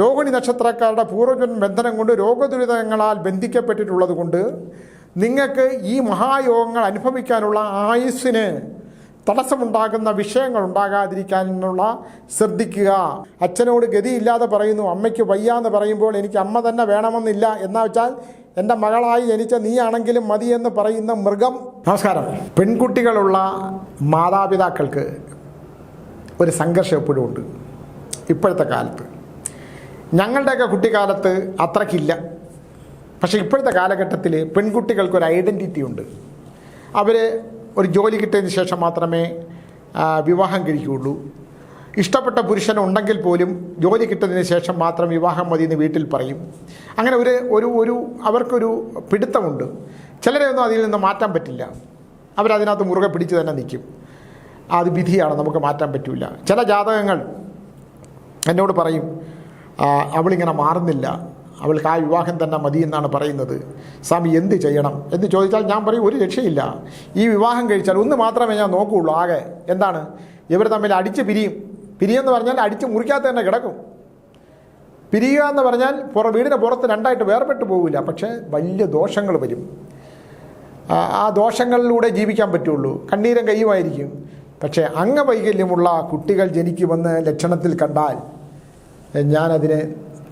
രോഹിണി നക്ഷത്രക്കാരുടെ പൂർവ്വജന്മ ബന്ധനം കൊണ്ട് രോഗദുരിതങ്ങളാൽ ബന്ധിക്കപ്പെട്ടിട്ടുള്ളത് കൊണ്ട് നിങ്ങൾക്ക് ഈ മഹായോഗങ്ങൾ അനുഭവിക്കാനുള്ള ആയുസ്സിന് തടസ്സമുണ്ടാകുന്ന വിഷയങ്ങൾ ഉണ്ടാകാതിരിക്കാനുള്ള ശ്രദ്ധിക്കുക. അച്ഛനോട് ഗതിയില്ലാതെ പറയുന്നു, അമ്മയ്ക്ക് വയ്യാന്ന് പറയുമ്പോൾ എനിക്ക് അമ്മ തന്നെ വേണമെന്നില്ല എന്നാ വെച്ചാൽ എൻ്റെ മകളായി ജനിച്ച നീയാണെങ്കിലും മതിയെന്ന് പറയുന്ന മൃഗം. നമസ്കാരം. പെൺകുട്ടികളുള്ള മാതാപിതാക്കൾക്ക് ഒരു സംഘർഷം എപ്പോഴും ഉണ്ട് ഇപ്പോഴത്തെ കാലത്ത്. ഞങ്ങളുടെയൊക്കെ കുട്ടിക്കാലത്ത് അത്രയ്ക്കില്ല. പക്ഷേ ഇപ്പോഴത്തെ കാലഘട്ടത്തിൽ പെൺകുട്ടികൾക്കൊരു ഐഡൻറ്റിറ്റി ഉണ്ട്. അവർ ഒരു ജോലി കിട്ടിയതിന് ശേഷം മാത്രമേ വിവാഹം കഴിക്കുകയുള്ളൂ. ഇഷ്ടപ്പെട്ട പുരുഷൻ ഉണ്ടെങ്കിൽ പോലും ജോലി കിട്ടിയതിന് ശേഷം മാത്രം വിവാഹം മതി എന്ന് വീട്ടിൽ പറയും. അങ്ങനെ ഒരു അവർക്കൊരു പിടുത്തമുണ്ട്. ചിലരെ ഒന്നും അതിൽ നിന്ന് മാറ്റാൻ പറ്റില്ല. അവരതിനകത്ത് മുറുകെ പിടിച്ച് തന്നെ നിൽക്കും. അത് വിധിയാണ്, നമുക്ക് മാറ്റാൻ പറ്റില്ല. ചില ജാതകങ്ങൾ എന്നോട് പറയും, അവളിങ്ങനെ മാറുന്നില്ല, അവൾക്ക് ആ വിവാഹം തന്നെ മതി എന്നാണ് പറയുന്നത്. സ്വാമി എന്ത് ചെയ്യണം എന്ന് ചോദിച്ചാൽ ഞാൻ പറയും, ഒരു രക്ഷയില്ല. ഈ വിവാഹം കഴിച്ചാൽ ഒന്ന് മാത്രമേ ഞാൻ നോക്കുകയുള്ളൂ. ആകെ എന്താണ്, ഇവർ തമ്മിൽ അടിച്ച് പിരിയെന്ന് പറഞ്ഞാൽ അടിച്ച് മുറിക്കാത്ത തന്നെ കിടക്കും. പിരിയുക എന്ന് പറഞ്ഞാൽ വീടിൻ്റെ പുറത്ത് രണ്ടായിട്ട് വേർപെട്ട് പോകില്ല, പക്ഷേ വലിയ ദോഷങ്ങൾ വരും. ആ ദോഷങ്ങളിലൂടെ ജീവിക്കാൻ പറ്റുള്ളൂ. കണ്ണീരും കയ്യുമായിരിക്കും. പക്ഷേ അംഗവൈകല്യമുള്ള കുട്ടികൾ ജനിക്കുമെന്ന് ലക്ഷണത്തിൽ കണ്ടാൽ ഞാനതിനെ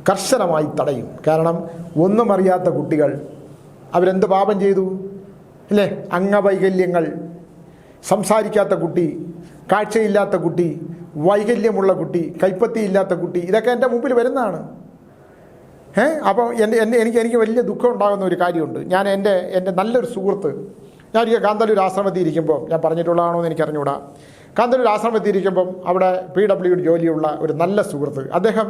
കർശനമായി തടയും. കാരണം ഒന്നും അറിയാത്ത കുട്ടികൾ അവരെന്ത് പാപം ചെയ്തു അല്ലേ? അംഗവൈകല്യങ്ങൾ, സംസാരിക്കാത്ത കുട്ടി, കാഴ്ചയില്ലാത്ത കുട്ടി, വൈകല്യമുള്ള കുട്ടി, കൈപ്പത്തിയില്ലാത്ത കുട്ടി, ഇതൊക്കെ എൻ്റെ മുമ്പിൽ വരുന്നതാണ്. അപ്പോൾ എനിക്ക് വലിയ ദുഃഖം ഉണ്ടാകുന്ന ഒരു കാര്യമുണ്ട്. ഞാൻ എൻ്റെ നല്ലൊരു സുഹൃത്ത്, ഞാനൊരിക്കൽ കാന്തല്ലൂർ ആശ്രമത്തിൽ ഇരിക്കുമ്പോൾ, ഞാൻ പറഞ്ഞിട്ടുള്ളതാണോ എന്ന് എനിക്കറിഞ്ഞൂടാ, കാന്തല്ലൂർ ആശ്രമത്തിൽ ഇരിക്കുമ്പം അവിടെ PWD ജോലിയുള്ള ഒരു നല്ല സുഹൃത്ത്, അദ്ദേഹം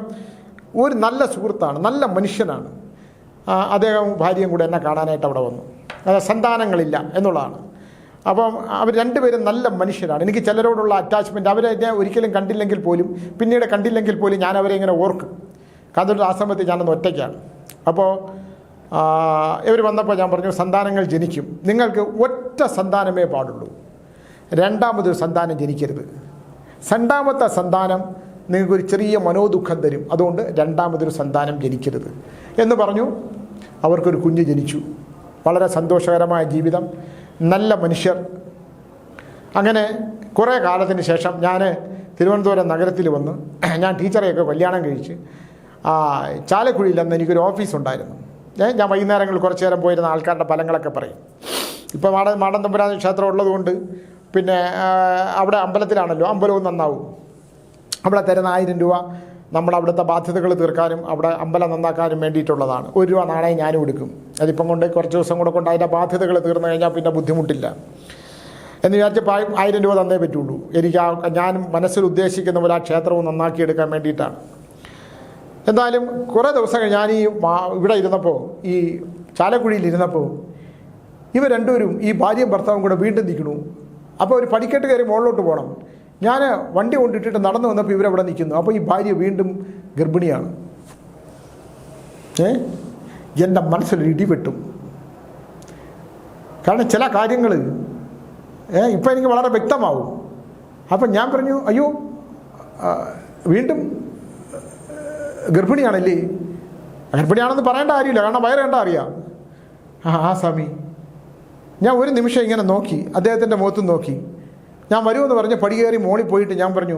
ഒരു നല്ല സുഹൃത്താണ്, നല്ല മനുഷ്യനാണ്. അദ്ദേഹം ഭാര്യയും കൂടെ എന്നെ കാണാനായിട്ട് അവിടെ വന്നു. സന്താനങ്ങളില്ല എന്നുള്ളതാണ്. അപ്പം അവർ രണ്ടുപേരും നല്ല മനുഷ്യരാണ്. എനിക്ക് ചിലരോടുള്ള അറ്റാച്ച്മെൻറ്റ്, അവരെ ഒരിക്കലും കണ്ടില്ലെങ്കിൽ പോലും, പിന്നീട് കണ്ടില്ലെങ്കിൽ പോലും ഞാൻ അവരെ ഇങ്ങനെ ഓർക്കും. കാന്തല്ലൂർ ആശ്രമത്തിൽ ഞാനൊന്ന് ഒറ്റയ്ക്കാണ്. അപ്പോൾ ഇവർ വന്നപ്പോൾ ഞാൻ പറഞ്ഞു, സന്താനങ്ങൾ ജനിക്കും, നിങ്ങൾക്ക് ഒറ്റ സന്താനമേ പാടുള്ളൂ, രണ്ടാമതൊരു സന്താനം ജനിക്കരുത്. രണ്ടാമത്തെ സന്താനം നിങ്ങൾക്കൊരു ചെറിയ മനോദുഃഖം തരും, അതുകൊണ്ട് രണ്ടാമതൊരു സന്താനം ജനിക്കരുത് എന്ന് പറഞ്ഞു. അവർക്കൊരു കുഞ്ഞ് ജനിച്ചു. വളരെ സന്തോഷകരമായ ജീവിതം, നല്ല മനുഷ്യർ. അങ്ങനെ കുറേ കാലത്തിന് ശേഷം ഞാൻ തിരുവനന്തപുരം നഗരത്തിൽ വന്ന്, ഞാൻ ടീച്ചറെയൊക്കെ കല്യാണം കഴിച്ച് ചാലക്കുഴിയിൽ അന്ന് എനിക്കൊരു ഓഫീസുണ്ടായിരുന്നു. ഞാൻ വൈകുന്നേരങ്ങളിൽ കുറച്ച് നേരം പോയിരുന്ന ആൾക്കാരുടെ ഫലങ്ങളൊക്കെ പറയും. ഇപ്പോൾ മാടൻ തമ്പുരാൻ ക്ഷേത്രം ഉള്ളതുകൊണ്ട് പിന്നെ അവിടെ അമ്പലത്തിലാണല്ലോ, അമ്പലവും നന്നാവും. അവിടെ തരുന്ന 1000 രൂപ നമ്മൾ അവിടുത്തെ ബാധ്യതകൾ തീർക്കാനും അവിടെ അമ്പലം നന്നാക്കാനും വേണ്ടിയിട്ടുള്ളതാണ്. 1 രൂപ നാണയം ഞാനും എടുക്കും. അതിപ്പം കൊണ്ട് കുറച്ച് ദിവസം കൂടെ കൊണ്ട് അതിൻ്റെ ബാധ്യതകൾ തീർന്നു കഴിഞ്ഞാൽ പിന്നെ ബുദ്ധിമുട്ടില്ല എന്ന് വിചാരിച്ചപ്പോൾ 1000 രൂപ തന്നേ പറ്റുള്ളൂ. ഞാൻ മനസ്സിൽ ഉദ്ദേശിക്കുന്ന പോലെ ആ ക്ഷേത്രവും നന്നാക്കിയെടുക്കാൻ വേണ്ടിയിട്ടാണ്. എന്തായാലും കുറേ ദിവസങ്ങൾ ഞാൻ ഇവിടെ ഇരുന്നപ്പോൾ, ഈ ചാലക്കുഴിയിൽ ഇരുന്നപ്പോൾ, ഇവർ രണ്ടുപേരും, ഈ ഭാര്യയും ഭർത്താവും കൂടെ വീണ്ടും നിൽക്കണു. അപ്പോൾ ഒരു പടിക്കെട്ട് കയറി മുകളിലോട്ട് പോകണം. ഞാൻ വണ്ടി കൊണ്ടിട്ടിട്ട് നടന്നു വന്നപ്പോൾ ഇവരവിടെ നിൽക്കുന്നു. അപ്പോൾ ഈ ഭാര്യ വീണ്ടും ഗർഭിണിയാണ്. എൻ്റെ മനസ്സിലൊരു ഇടിവെട്ടും. കാരണം ചില കാര്യങ്ങൾ ഇപ്പം എനിക്ക് വളരെ വ്യക്തമാവും. അപ്പം ഞാൻ പറഞ്ഞു, അയ്യോ വീണ്ടും ഗർഭിണിയാണല്ലേ? ഗർഭിണിയാണെന്ന് പറയേണ്ട കാര്യമില്ല, കാരണം വയറ് കണ്ടാൽ അറിയാം. സ്വാമി, ഞാൻ ഒരു നിമിഷം ഇങ്ങനെ നോക്കി, അദ്ദേഹത്തിൻ്റെ മുഖത്തും നോക്കി. ഞാൻ വരുമെന്ന് പറഞ്ഞ് പടി കയറി മോളിൽ പോയിട്ട് ഞാൻ പറഞ്ഞു,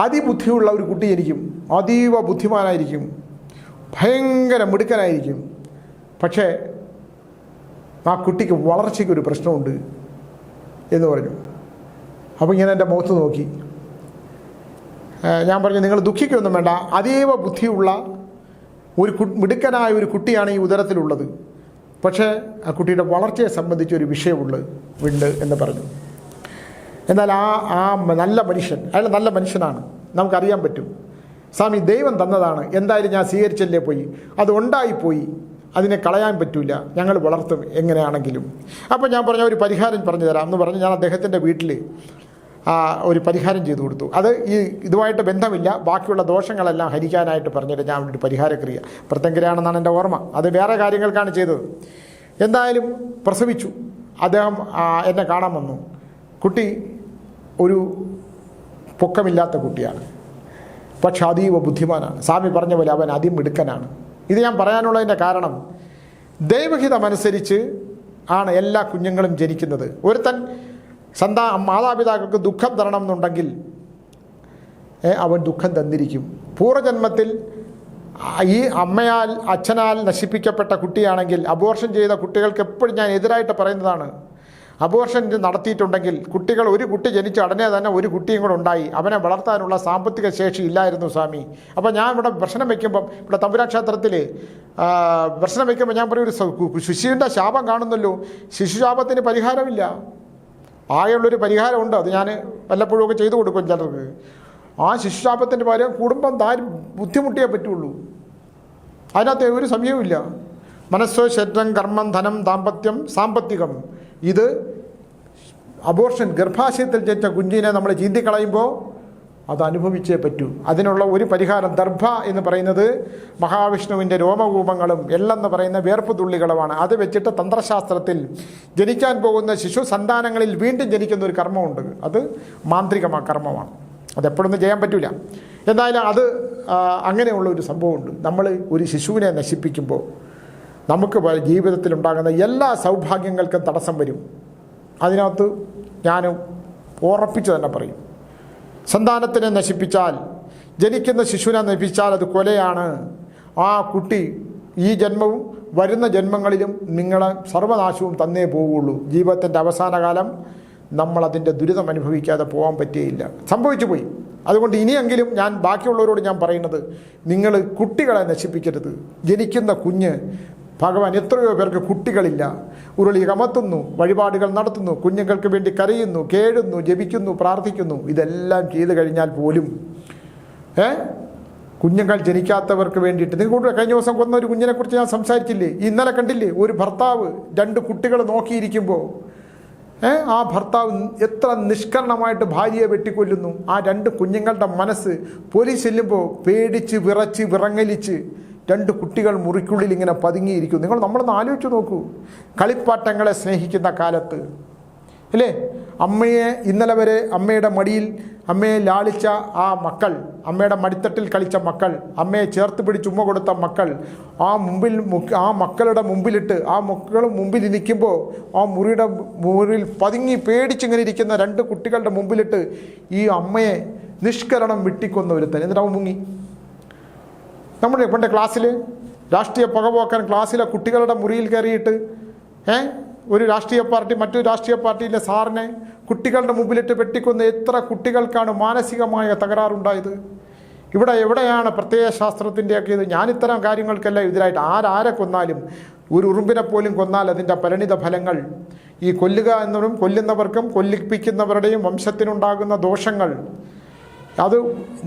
അതിബുദ്ധിയുള്ള ഒരു കുട്ടി ജനിക്കും, അതീവ ബുദ്ധിമാനായിരിക്കും, ഭയങ്കര മിടുക്കനായിരിക്കും. പക്ഷേ ആ കുട്ടിക്ക് വളർച്ചയ്ക്കൊരു പ്രശ്നമുണ്ട് എന്ന് പറഞ്ഞു. അപ്പോൾ ഇങ്ങനെ എൻ്റെ മുഖത്ത് നോക്കി. ഞാൻ പറഞ്ഞു, നിങ്ങൾ ദുഃഖിക്കൊന്നും വേണ്ട, അതീവ ബുദ്ധിയുള്ള ഒരു മിടുക്കനായ ഒരു കുട്ടിയാണ് ഈ ഉദരത്തിലുള്ളത്. പക്ഷേ ആ കുട്ടിയുടെ വളർച്ചയെ സംബന്ധിച്ചൊരു വിഷയമുണ്ട് എന്ന് പറഞ്ഞു. എന്നാൽ ആ നല്ല മനുഷ്യൻ, അയാൾ നല്ല മനുഷ്യനാണ്, നമുക്കറിയാൻ പറ്റും. സ്വാമി ദൈവം തന്നതാണ്, എന്തായാലും ഞാൻ സ്വീകരിച്ചല്ലേ പോയി, അത് ഉണ്ടായിപ്പോയി, അതിനെ കളയാൻ പറ്റില്ല, ഞങ്ങൾ വളർത്തും എങ്ങനെയാണെങ്കിലും. അപ്പോൾ ഞാൻ പറഞ്ഞ ഒരു പരിഹാരം പറഞ്ഞു തരാം എന്ന് പറഞ്ഞ് ഞാൻ അദ്ദേഹത്തിൻ്റെ വീട്ടിൽ ഒരു പരിഹാരം ചെയ്തു കൊടുത്തു. അത് ഇതുമായിട്ട് ബന്ധമില്ല, ബാക്കിയുള്ള ദോഷങ്ങളെല്ലാം ഹരിക്കാനായിട്ട് പറഞ്ഞിട്ട് ഞാൻ ഒരു പരിഹാരക്രിയ, പ്രത്യങ്കരയാണെന്നാണ് എൻ്റെ ഓർമ്മ, അത് വേറെ കാര്യങ്ങൾക്കാണ് ചെയ്തത്. എന്തായാലും പ്രസവിച്ചു. അദ്ദേഹം എന്നെ കാണാൻ വന്നു. കുട്ടി ഒരു പൊക്കമില്ലാത്ത കുട്ടിയാണ്. പക്ഷെ അതീവ ബുദ്ധിമാനാണ്. സ്വാമി പറഞ്ഞ പോലെ അവൻ അതിമിടുക്കനാണ്. ഇത് ഞാൻ പറയാനുള്ളതിൻ്റെ കാരണം, ദൈവഹിതമനുസരിച്ച് ആണ് എല്ലാ കുഞ്ഞുങ്ങളും ജനിക്കുന്നത്. ഒരുത്തൻ മാതാപിതാക്കൾക്ക് ദുഃഖം തരണം എന്നുണ്ടെങ്കിൽ അവൻ ദുഃഖം തന്നിരിക്കും. പൂർവ്വജന്മത്തിൽ ഈ അമ്മയാൽ അച്ഛനാൽ നശിപ്പിക്കപ്പെട്ട കുട്ടിയാണെങ്കിൽ, അബോർഷൻ ചെയ്ത കുട്ടികൾക്ക് എപ്പോഴും ഞാൻ എതിരായിട്ട് പറയുന്നതാണ്, അബോർഷൻ നടത്തിയിട്ടുണ്ടെങ്കിൽ ഒരു കുട്ടി ജനിച്ച ഉടനെ തന്നെ ഒരു കുട്ടിയും കൂടെ ഉണ്ടായി, അവനെ വളർത്താനുള്ള സാമ്പത്തിക ശേഷി ഇല്ലായിരുന്നു സ്വാമി. അപ്പോൾ ഞാൻ ഇവിടെ പ്രശ്നം വയ്ക്കുമ്പം, ഇവിടെ തമ്പുരാ ക്ഷേത്രത്തിൽ പ്രശ്നം വയ്ക്കുമ്പോൾ ഞാൻ പറയും, ഒരു ശിശുവിൻ്റെ ശാപം കാണുന്നല്ലോ, ശിശുശാപത്തിന് പരിഹാരമില്ല. ആകെയുള്ളൊരു പരിഹാരമുണ്ട്, അത് ഞാൻ വല്ലപ്പോഴും ഒക്കെ ചെയ്തു കൊടുക്കും ചിലർക്ക്. ആ ശിശുശാപത്തിൻ്റെ പകരം കുടുംബം ബുദ്ധിമുട്ടിയേ പറ്റുള്ളൂ. അതിനകത്ത് ഒരു സംശയവുമില്ല. മനസ്സോ ശരീരം കർമ്മം ധനം ദാമ്പത്യം സാമ്പത്തികം, ഇത് അബോർഷൻ ഗർഭാശയത്തിൽ ജനിച്ച കുഞ്ഞിനെ നമ്മൾ ചീന്തിക്കളയുമ്പോൾ അത് അനുഭവിച്ചേ പറ്റൂ. അതിനുള്ള ഒരു പരിഹാരം ദർഭ എന്ന് പറയുന്നത് മഹാവിഷ്ണുവിൻ്റെ രോമകൂപങ്ങളും എള്ളെന്ന് പറയുന്ന വേർപ്പ് തുള്ളികളുമാണ്. അത് വെച്ചിട്ട് തന്ത്രശാസ്ത്രത്തിൽ ജനിക്കാൻ പോകുന്ന ശിശു സന്താനങ്ങളിൽ വീണ്ടും ജനിക്കുന്ന ഒരു കർമ്മമുണ്ട്. അത് മാന്ത്രികമായ കർമ്മമാണ്. അതെപ്പോഴൊന്നും ചെയ്യാൻ പറ്റില്ല. എന്തായാലും അത് അങ്ങനെയുള്ള ഒരു സംഭവമുണ്ട്. നമ്മൾ ഒരു ശിശുവിനെ നശിപ്പിക്കുമ്പോൾ നമുക്ക് ജീവിതത്തിലുണ്ടാകുന്ന എല്ലാ സൗഭാഗ്യങ്ങൾക്കും തടസ്സം വരും. അതിനകത്ത് ഞാൻ ഉറപ്പിച്ച് തന്നെ പറയും, സന്താനത്തിനെ നശിപ്പിച്ചാൽ, ജനിക്കുന്ന ശിശുവിനെ നശിപ്പിച്ചാൽ അത് കൊലയാണ്. ആ കുട്ടി ഈ ജന്മവും വരുന്ന ജന്മങ്ങളിലും നിങ്ങളെ സർവനാശവും തന്നേ പോവുള്ളൂ. ജീവിതത്തിൻ്റെ അവസാന കാലം നമ്മളതിൻ്റെ ദുരിതം അനുഭവിക്കാതെ പോകാൻ പറ്റുകയില്ല. സംഭവിച്ചു പോയി. അതുകൊണ്ട് ഇനിയെങ്കിലും ഞാൻ ബാക്കിയുള്ളവരോട് ഞാൻ പറയുന്നത്, നിങ്ങൾ കുട്ടികളെ നശിപ്പിക്കരുത്. ജനിക്കുന്ന കുഞ്ഞ്, ഭഗവാൻ എത്രയോ പേർക്ക് കുട്ടികളില്ല, ഉരുളി കമത്തുന്നു, വഴിപാടുകൾ നടത്തുന്നു, കുഞ്ഞുങ്ങൾക്ക് വേണ്ടി കരയുന്നു, കേഴുന്നു, ജപിക്കുന്നു, പ്രാർത്ഥിക്കുന്നു. ഇതെല്ലാം ചെയ്തു കഴിഞ്ഞാൽ പോലും കുഞ്ഞുങ്ങൾ ജനിക്കാത്തവർക്ക് വേണ്ടിയിട്ട്, നിങ്ങൾ കഴിഞ്ഞ ദിവസം കൊന്ന ഒരു കുഞ്ഞിനെക്കുറിച്ച് ഞാൻ സംസാരിച്ചില്ലേ? ഇന്നലെ കണ്ടില്ലേ, ഒരു ഭർത്താവ് 2 കുട്ടികൾ നോക്കിയിരിക്കുമ്പോൾ ആ ഭർത്താവ് എത്ര നിഷ്കരണമായിട്ട് ഭാര്യയെ വെട്ടിക്കൊല്ലുന്നു. ആ 2 കുഞ്ഞുങ്ങളുടെ മനസ്സ് പോലീസ് ചെല്ലുമ്പോൾ പേടിച്ച് വിറച്ച് വിറങ്ങലിച്ച് 2 കുട്ടികൾ മുറിക്കുള്ളിൽ ഇങ്ങനെ പതുങ്ങിയിരിക്കും. നമ്മളൊന്ന് ആലോചിച്ച് നോക്കൂ. കളിപ്പാട്ടങ്ങളെ സ്നേഹിക്കുന്ന കാലത്ത് അല്ലേ, അമ്മയെ ഇന്നലെ വരെ അമ്മയുടെ മടിയിൽ അമ്മയെ ലാളിച്ച ആ മക്കൾ, അമ്മയുടെ മടിത്തട്ടിൽ കളിച്ച മക്കൾ, അമ്മയെ ചേർത്ത് പിടിച്ച് ഉമ്മ കൊടുത്ത മക്കൾ, ആ മക്കളുടെ മുമ്പിലിട്ട് ആ മക്കൾ മുമ്പിൽ ഇരിക്കുമ്പോൾ ആ മുറിയിൽ പതുങ്ങി പേടിച്ചിങ്ങനെ ഇരിക്കുന്ന 2 കുട്ടികളുടെ മുമ്പിലിട്ട് ഈ അമ്മയെ നിഷ്കരണം വെട്ടിക്കൊന്ന ഒരുത്തൻ. എന്നിട്ട് അവൻ മുങ്ങി. നമ്മുടെ പണ്ട് ക്ലാസ്സിൽ രാഷ്ട്രീയ പകപോക്കാൻ ക്ലാസ്സിലെ കുട്ടികളുടെ മുറിയിൽ കയറിയിട്ട് ഒരു രാഷ്ട്രീയ പാർട്ടി മറ്റൊരു രാഷ്ട്രീയ പാർട്ടിയിലെ സാറിനെ കുട്ടികളുടെ മുമ്പിലിട്ട് വെട്ടിക്കൊന്ന എത്ര കുട്ടികൾക്കാണ് മാനസികമായ തകരാറുണ്ടായത്? എവിടെയാണ് പ്രത്യയശാസ്ത്രത്തിൻ്റെയൊക്കെ ഇത്? ഞാനിത്തരം കാര്യങ്ങൾക്കെല്ലാം എതിരായിട്ട്, ആരെ കൊന്നാലും, ഒരു ഉറുമ്പിനെ പോലും കൊന്നാൽ അതിൻ്റെ പരിണിത ഫലങ്ങൾ, ഈ കൊല്ലുക എന്നവരും കൊല്ലുന്നവർക്കും കൊല്ലിപ്പിക്കുന്നവരുടെയും വംശത്തിനുണ്ടാകുന്ന ദോഷങ്ങൾ, അത്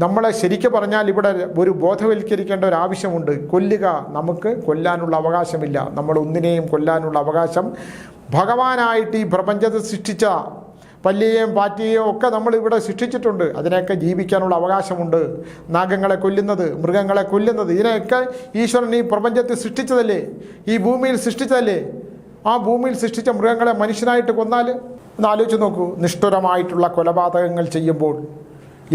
നമ്മളെ ശരിക്കും പറഞ്ഞാൽ ഇവിടെ ഒരു ബോധവൽക്കരിക്കേണ്ട ഒരു ആവശ്യമുണ്ട്. കൊല്ലുക, നമുക്ക് കൊല്ലാനുള്ള അവകാശമില്ല. നമ്മൾ ഒന്നിനെയും കൊല്ലാനുള്ള അവകാശം ഭഗവാനായിട്ട് ഈ പ്രപഞ്ചത്തെ സൃഷ്ടിച്ച പല്ലിയെയും പാറ്റിയെയും ഒക്കെ നമ്മളിവിടെ സൃഷ്ടിച്ചിട്ടുണ്ട്. അതിനെയൊക്കെ ജീവിക്കാനുള്ള അവകാശമുണ്ട്. നാഗങ്ങളെ കൊല്ലുന്നത്, മൃഗങ്ങളെ കൊല്ലുന്നത്, ഇതിനെയൊക്കെ ഈശ്വരൻ ഈ പ്രപഞ്ചത്തിൽ സൃഷ്ടിച്ചതല്ലേ, ഈ ഭൂമിയിൽ സൃഷ്ടിച്ചതല്ലേ? ആ ഭൂമിയിൽ സൃഷ്ടിച്ച മൃഗങ്ങളെ മനുഷ്യനായിട്ട് കൊന്നാൽ ഒന്ന് ആലോചിച്ച് നോക്കൂ. നിഷ്ഠുരമായിട്ടുള്ള കൊലപാതകങ്ങൾ ചെയ്യുമ്പോൾ